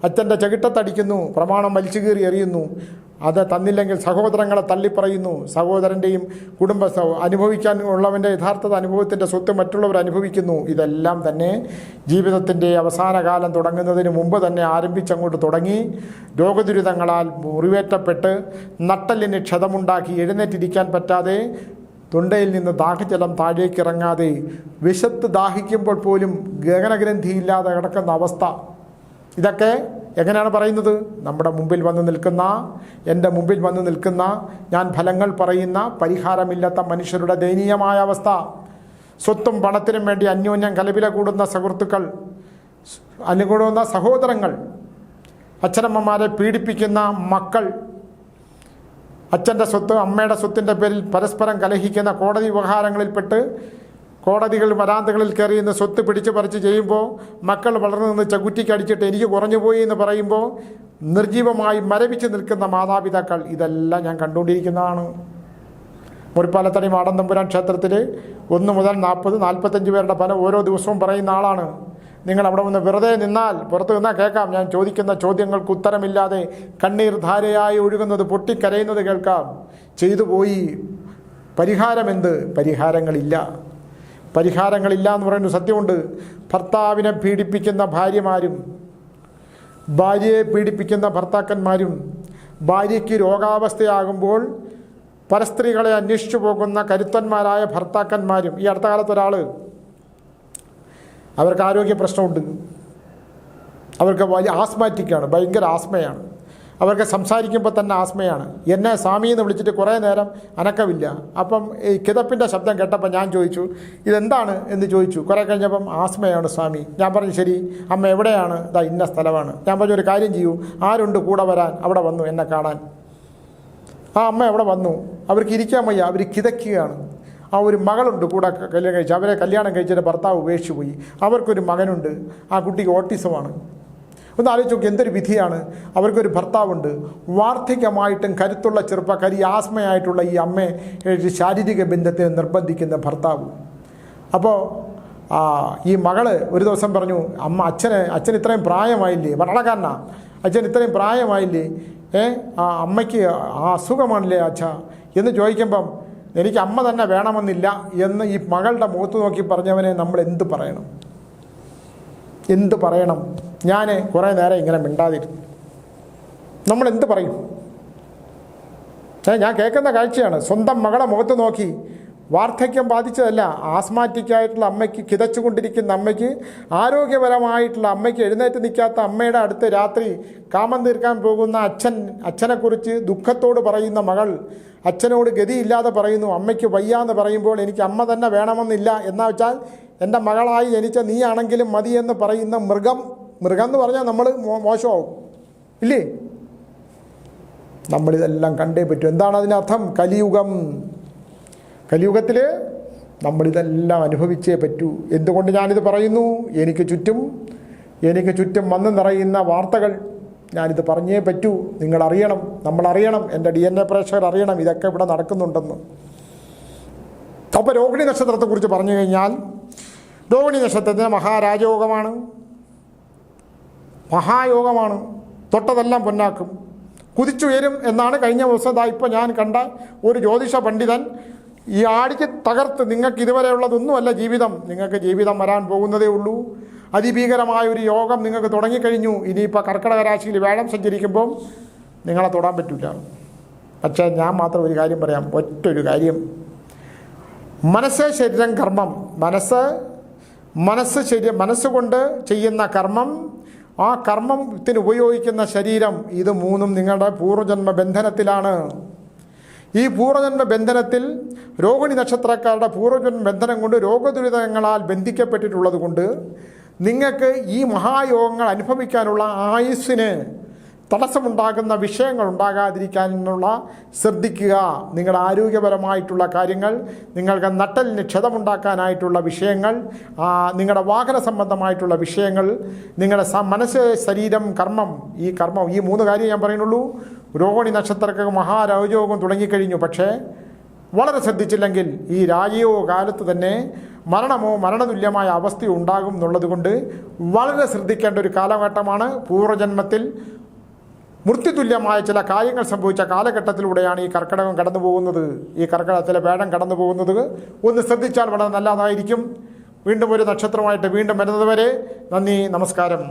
അച്ഛൻ്റെ ചെകിട്ടത്തടിക്കുന്നു, പ്രമാണം വലിച്ചു കീറി എറിയുന്നു, അത് തന്നില്ലെങ്കിൽ സഹോദരങ്ങളെ തള്ളിപ്പറയുന്നു, സഹോദരൻ്റെയും കുടുംബ അനുഭവിക്കാൻ ഉള്ളവൻ്റെ യഥാർത്ഥ അനുഭവത്തിൻ്റെ സ്വത്ത് മറ്റുള്ളവർ അനുഭവിക്കുന്നു. ഇതെല്ലാം തന്നെ ജീവിതത്തിൻ്റെ അവസാന കാലം തുടങ്ങുന്നതിന് മുമ്പ് തന്നെ ആരംഭിച്ചങ്ങോട്ട് തുടങ്ങി. രോഗദുരിതങ്ങളാൽ മുറിവേറ്റപ്പെട്ട് നട്ടലിന് ക്ഷതമുണ്ടാക്കി എഴുന്നേറ്റിരിക്കാൻ പറ്റാതെ, തൊണ്ടയിൽ നിന്ന് ദാഹജലം താഴേക്കിറങ്ങാതെ, വിശത്ത് ദാഹിക്കുമ്പോൾ പോലും ഗഗനഗ്രന്ഥിയില്ലാതെ കിടക്കുന്ന അവസ്ഥ. ഇതൊക്കെ എങ്ങനെയാണ് പറയുന്നത്? നമ്മുടെ മുമ്പിൽ വന്ന് നിൽക്കുന്ന, എൻ്റെ മുമ്പിൽ വന്ന് നിൽക്കുന്ന, ഞാൻ ഫലങ്ങൾ പറയുന്ന പരിഹാരമില്ലാത്ത മനുഷ്യരുടെ ദയനീയമായ അവസ്ഥ. സ്വത്തും പണത്തിനും വേണ്ടി അന്യോന്യം കലപില കൂടുന്ന സുഹൃത്തുക്കൾ, അനുകൂടുന്ന സഹോദരങ്ങൾ, അച്ഛനമ്മമാരെ പീഡിപ്പിക്കുന്ന മക്കൾ, അച്ഛൻ്റെ സ്വത്ത് അമ്മയുടെ സ്വത്തിൻ്റെ പേരിൽ പരസ്പരം കലഹിക്കുന്ന, കോടതി വ്യവഹാരങ്ങളിൽപ്പെട്ട് കോടതികൾ വരാന്തകളിൽ കയറി നിന്ന് സ്വത്ത് പിടിച്ച് പറിച്ച് ചെയ്യുമ്പോൾ മക്കൾ വളർന്നു നിന്ന് ചകുറ്റിക്കടിച്ചിട്ട് എനിക്ക് കുറഞ്ഞുപോയി എന്ന് പറയുമ്പോൾ നിർജീവമായി മരവിച്ച് നിൽക്കുന്ന മാതാപിതാക്കൾ, ഇതെല്ലാം ഞാൻ കണ്ടുകൊണ്ടിരിക്കുന്നതാണ്. മുറിപ്പാലത്തടി മാടൻ തമ്പുരാൻ ക്ഷേത്രത്തിൽ 1 മുതൽ 40-45 പേരുടെ ഫലം ഓരോ ദിവസവും പറയുന്ന ആളാണ്. നിങ്ങൾ അവിടെ വന്ന് വെറുതെ നിന്നാൽ, പുറത്ത് നിന്നാൽ കേൾക്കാം ഞാൻ ചോദിക്കുന്ന ചോദ്യങ്ങൾക്ക് ഉത്തരമില്ലാതെ കണ്ണീർ ധാരയായി ഒഴുകുന്നത്, പൊട്ടിക്കരയുന്നത് കേൾക്കാം. ചെയ്തു പോയി. പരിഹാരമെന്ത്? പരിഹാരങ്ങളില്ല എന്ന് പറയുന്നത് സത്യമുണ്ട്. ഭർത്താവിനെ പീഡിപ്പിക്കുന്ന ഭാര്യമാരും, ഭാര്യയെ പീഡിപ്പിക്കുന്ന ഭർത്താക്കന്മാരും, ഭാര്യയ്ക്ക് രോഗാവസ്ഥയാകുമ്പോൾ പരസ്ത്രീകളെ അന്വേഷിച്ചു പോകുന്ന കരുത്തന്മാരായ ഭർത്താക്കന്മാരും. ഈ അടുത്ത കാലത്ത് ഒരാൾ, അവർക്ക് ആരോഗ്യ പ്രശ്നമുണ്ട്, അവർക്ക് വലിയ ആസ്മാറ്റിക്കാണ്, ഭയങ്കര ആസ്മയാണ്, അവർക്ക് സംസാരിക്കുമ്പോൾ തന്നെ ആസ്മയാണ്. എന്നെ സ്വാമി എന്ന് വിളിച്ചിട്ട് കുറേ നേരം അനക്കമില്ല. അപ്പം ഈ കിതപ്പിൻ്റെ ശബ്ദം കേട്ടപ്പോൾ ഞാൻ ചോദിച്ചു ഇതെന്താണ് എന്ന് ചോദിച്ചു. കുറേ കഴിഞ്ഞപ്പം ആസ്മയാണ് സ്വാമി. ഞാൻ പറഞ്ഞു ശരി, അമ്മ എവിടെയാണ്? ഇതാ ഇന്ന സ്ഥലമാണ്. ഞാൻ പറഞ്ഞു ഒരു കാര്യം ചെയ്യൂ, ആരുണ്ട് കൂടെ വരാൻ? അവിടെ വന്നു എന്നെ കാണാൻ. ആ അമ്മ അവിടെ വന്നു. അവർക്ക് ഇരിക്കാൻ വയ്യ, അവർ കിതയ്ക്കുകയാണ്. ആ ഒരു മകളുണ്ട് കൂടെ കല്യാണം കഴിച്ച്, അവരെ കല്യാണം കഴിച്ചിട്ട് ഭർത്താവ് ഉപേക്ഷിച്ച് പോയി. അവർക്കൊരു മകനുണ്ട്, ആ കുട്ടിക്ക് ഓട്ടിസമാണ്. ഒന്ന് ആലോചിച്ച് നോക്കി, എന്തൊരു വിധിയാണ്. അവർക്കൊരു ഭർത്താവുണ്ട്, വാർദ്ധക്യമായിട്ടും കരുത്തുള്ള ചെറുപ്പക്കാരി, ആസ്മയായിട്ടുള്ള ഈ അമ്മയെ ശാരീരിക ബന്ധത്തിന് നിർബന്ധിക്കുന്ന ഭർത്താവ്. അപ്പോൾ ഈ മകള് ഒരു ദിവസം പറഞ്ഞു, അച്ഛൻ ഇത്രയും പ്രായമായില്ലേ, ഭരണക്കാരനാ, അച്ഛൻ ഇത്രയും പ്രായമായില്ലേ, അമ്മയ്ക്ക് അസുഖമാണല്ലേ അച്ഛാ എന്ന് ചോദിക്കുമ്പം എനിക്ക് അമ്മ തന്നെ വേണമെന്നില്ല എന്ന് ഈ മകളുടെ മുഖത്ത് നോക്കി പറഞ്ഞവനെ നമ്മൾ എന്ത് പറയണം? എന്ത് പറയണം? ഞാൻ കുറേ നേരം ഇങ്ങനെ മിണ്ടാതിരുന്നു. നമ്മളെന്ത് പറയും? ഞാൻ കേൾക്കുന്ന കാഴ്ചയാണ്. സ്വന്തം മകളെ മുഖത്ത് നോക്കി, വാർദ്ധക്യം ബാധിച്ചതല്ല, ആസ്മാറ്റിക്കായിട്ടുള്ള അമ്മയ്ക്ക്, കിതച്ചുകൊണ്ടിരിക്കുന്ന അമ്മയ്ക്ക്, ആരോഗ്യപരമായിട്ടുള്ള അമ്മയ്ക്ക്, എഴുന്നേറ്റ് നിൽക്കാത്ത അമ്മയുടെ അടുത്ത് രാത്രി കാമം തീർക്കാൻ പോകുന്ന അച്ഛനെക്കുറിച്ച് ദുഃഖത്തോട് പറയുന്ന മകൾ അച്ഛനോട് ഗതിയില്ലാതെ പറയുന്നു, അമ്മയ്ക്ക് വയ്യാന്ന് പറയുമ്പോൾ എനിക്ക് അമ്മ തന്നെ വേണമെന്നില്ല, എന്നാ വെച്ചാൽ എൻ്റെ മകളായി ജനിച്ച നീയാണെങ്കിലും മതിയെന്ന് പറയുന്ന മൃഗം എന്ന് പറഞ്ഞാൽ നമ്മൾ മോശമാവും ഇല്ലേ? നമ്മളിതെല്ലാം കണ്ടേ പറ്റൂ. എന്താണ് അതിനർത്ഥം? കലിയുഗത്തിൽ നമ്മളിതെല്ലാം അനുഭവിച്ചേ പറ്റൂ. എന്തുകൊണ്ട് ഞാനിത് പറയുന്നു? എനിക്ക് ചുറ്റും വന്ന് നിറയുന്ന വാർത്തകൾ ഞാനിത് പറഞ്ഞേ പറ്റൂ. നിങ്ങളറിയണം, നമ്മളറിയണം, എൻ്റെ DNA പ്രേക്ഷകർ അറിയണം ഇതൊക്കെ ഇവിടെ നടക്കുന്നുണ്ടെന്ന്. അപ്പോൾ രോഹിണി നക്ഷത്രത്തെക്കുറിച്ച് പറഞ്ഞു കഴിഞ്ഞാൽ, രോഹിണി നക്ഷത്രത്തിന് മഹായോഗമാണ്. തൊട്ടതെല്ലാം പൊന്നാക്കും, കുതിച്ചുയരും എന്നാണ് കഴിഞ്ഞ ദിവസം ഇപ്പോൾ ഞാൻ കണ്ട ഒരു ജ്യോതിഷ പണ്ഡിതൻ ഈ ആടിക്ക് തകർത്ത്, നിങ്ങൾക്ക് ഇതുവരെയുള്ളതൊന്നുമല്ല ജീവിതം, നിങ്ങൾക്ക് ജീവിതം വരാൻ പോകുന്നതേ ഉള്ളൂ, അതിഭീകരമായ ഒരു യോഗം നിങ്ങൾക്ക് തുടങ്ങിക്കഴിഞ്ഞു. ഇനിയിപ്പോൾ കർക്കിടക രാശിയിൽ വ്യാഴം സഞ്ചരിക്കുമ്പം നിങ്ങളെ തൊടാൻ പറ്റില്ല. പക്ഷേ ഞാൻ മാത്രം ഒരു കാര്യം പറയാം, ഒറ്റൊരു കാര്യം. മനസ്സ്, ശരീരം, കർമ്മം. മനസ്സുകൊണ്ട് ചെയ്യുന്ന കർമ്മം, ആ കർമ്മത്തിന് ഉപയോഗിക്കുന്ന ശരീരം, ഇത് മൂന്നും നിങ്ങളുടെ പൂർവ്വജന്മ ബന്ധനത്തിലാണ്. ഈ പൂർവ്വജന്മ ബന്ധനത്തിൽ രോഹിണി നക്ഷത്രക്കാരുടെ പൂർവ്വജന്മ ബന്ധനം കൊണ്ട് രോഗദുരിതങ്ങളാൽ ബന്ധിക്കപ്പെട്ടിട്ടുള്ളത് കൊണ്ട് നിങ്ങൾക്ക് ഈ മഹായോഗങ്ങൾ അനുഭവിക്കാനുള്ള ആയുസ്സിന് തടസ്സമുണ്ടാകുന്ന വിഷയങ്ങൾ ഉണ്ടാകാതിരിക്കാനുള്ള ശ്രദ്ധിക്കുക. നിങ്ങളുടെ ആരോഗ്യപരമായിട്ടുള്ള കാര്യങ്ങൾ, നിങ്ങൾക്ക് നട്ടലിന് ക്ഷതമുണ്ടാക്കാനായിട്ടുള്ള വിഷയങ്ങൾ, നിങ്ങളുടെ വാഹന സംബന്ധമായിട്ടുള്ള വിഷയങ്ങൾ, നിങ്ങളുടെ മനസ്സ്, ശരീരം, കർമ്മം, ഈ മൂന്ന് കാര്യം ഞാൻ പറയുന്നുള്ളൂ. രോഹിണി നക്ഷത്രക്ക് മഹാരാജയോഗം തുടങ്ങിക്കഴിഞ്ഞു. പക്ഷേ വളരെ ശ്രദ്ധിച്ചില്ലെങ്കിൽ ഈ രാജയോഗ കാലത്ത് തന്നെ മരണതുല്യമായ അവസ്ഥ ഉണ്ടാകും എന്നുള്ളത് കൊണ്ട് വളരെ ശ്രദ്ധിക്കേണ്ട ഒരു കാലഘട്ടമാണ്. പൂർവ്വജന്മത്തിൽ മൃത്യുതുല്യമായ ചില കാര്യങ്ങൾ സംഭവിച്ച കാലഘട്ടത്തിലൂടെയാണ് ഈ കർക്കിടകം കടന്നു പോകുന്നത്, ഈ കർക്കിടകത്തിലെ വേടം കടന്നു പോകുന്നത്. ഒന്ന് ശ്രദ്ധിച്ചാൽ വളരെ നല്ലതായിരിക്കും. വീണ്ടും ഒരു നക്ഷത്രമായിട്ട് വീണ്ടും വരുന്നതുവരെ നന്ദി, നമസ്കാരം.